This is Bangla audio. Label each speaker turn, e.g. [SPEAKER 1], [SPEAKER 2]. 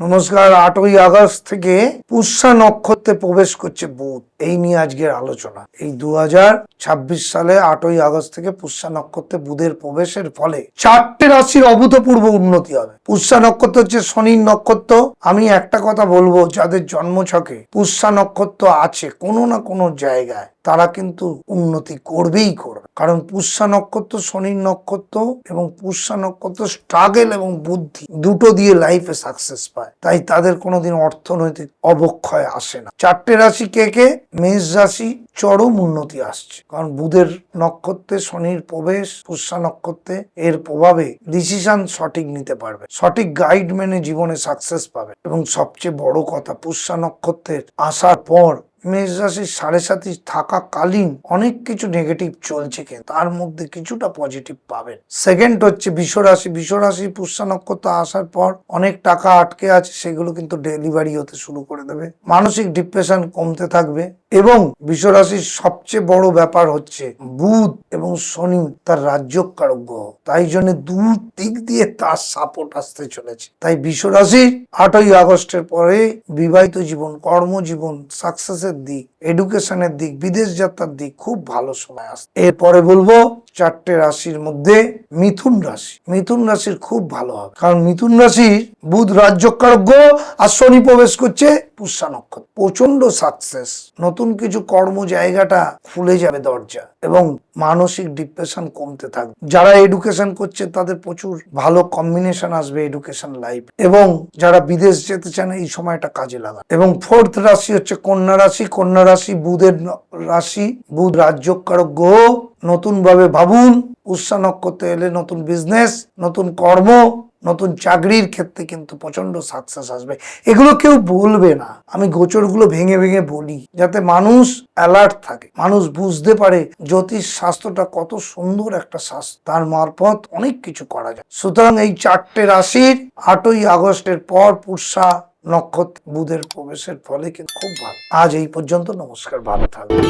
[SPEAKER 1] নমস্কার। 8ই আগস্ট থেকে পুষ্যা নক্ষত্রে প্রবেশ করছে বুধ, এই নিয়ে আজকের আলোচনা। এই 2026 সালে 8ই আগস্ট থেকে পুষ্যা নক্ষত্রে বুধের প্রবেশের ফলে 4টে রাশির অভূতপূর্ব উন্নতি হবে। পুষ্যা নক্ষত্র হচ্ছে শনির নক্ষত্র। আমি একটা কথা বলবো, যাদের জন্মছকে পুষ্যা নক্ষত্র আছে কোনো না কোনো জায়গায়, তারা কিন্তু উন্নতি করবেই করবে। কারণ পুষ্যা নক্ষত্র শনির নক্ষত্র, এবং পুষ্যা নক্ষত্র স্ট্রাগল এবং বুদ্ধি দুটো দিয়ে লাইফে সাকসেস পায়। তাই তাদের কোনোদিন অর্থনৈতিক অবক্ষয় আসে না। 4টে রাশি কে কে? মেষ রাশি চরম উন্নতি আসছে, কারণ বুধের নক্ষত্রে শনির প্রবেশ, পুষ্যা নক্ষত্রে এর প্রভাবে ডিসিশন সঠিক নিতে পারবে, সঠিক গাইড মেনে জীবনে সাকসেস পাবে। এবং সবচেয়ে বড় কথা, পুষ্যা নক্ষত্রের আসার পর মেষ রাশির 7.5 থাকাকালীন অনেক কিছু নেগেটিভ চলছে, কিন্তু তার মধ্যে কিছুটা পজিটিভ পাবেন। সেকেন্ড হচ্ছে বৃষ রাশি। বৃষ রাশি পুষ্যা নক্ষত্র আসার পর অনেক টাকা আটকে আছে, সেগুলো কিন্তু ডেলিভারি হতে শুরু করে দেবে। মানসিক ডিপ্রেশন কমতে থাকবে। এবং বৃষ রাশির সবচেয়ে বড় ব্যাপার হচ্ছে বুধ এবং শনি তার রাজ্যকারক গ্রহ, তাই জন্য দু দিক দিয়ে তার সাপোর্ট আসতে চলেছে। তাই বৃষ রাশির 8ই আগস্টের পরে বিবাহিত জীবন, কর্মজীবন, সাকসেসের দিক, এডুকেশনের দিক, বিদেশ যাত্রার দিক খুব ভালো সময় আসছে। এরপরে বলবো 4টে রাশির মধ্যে মিথুন রাশি। মিথুন রাশির খুব ভালো হবে, কারণ মিথুন রাশির বুধ রাজ্যকারক গ্রহ আর শনি প্রবেশ করছে পুষ্যা নক্ষত্র। প্রচন্ড সাকসেস, নতুন কিছু কর্ম জায়গাটা খুলে যাবে দরজা, এবং মানসিক ডিপ্রেশন কমতে থাকবে। যারা এডুকেশন করছে তাদের প্রচুর ভালো কম্বিনেশন আসবে এডুকেশন লাইফ, এবং যারা বিদেশ যেতে চান এই সময়টা কাজে লাগা। এবং ফোর্থ রাশি হচ্ছে কন্যা রাশি। কন্যা রাশি বুধের রাশি, বুধ রাজ্যকারক গ্রহ। নতুন ভাবে ভাবুন, পুষ্যা নক্ষত্রে এলে নতুন বিজনেস, নতুন কর্ম, নতুন চাকরির ক্ষেত্রে কিন্তু প্রচন্ড সাকসেস আসবে। এগুলো কেউ বলবে না, আমি গোচরগুলো ভেঙে ভেঙে বলি, যাতে মানুষ অ্যালার্ট থাকে, মানুষ বুঝতে পারে জ্যোতিষ শাস্ত্রটা কত সুন্দর একটা শাস্ত্র, তার মারফত অনেক কিছু করা যায়। সুতরাং এই 4টে রাশির 8ই আগস্টের পর পুষ্যা নক্ষত্র বুধের প্রবেশের ফলে কিন্তু খুব ভালো। আজ এই পর্যন্ত। নমস্কার, ভালো থাকবেন।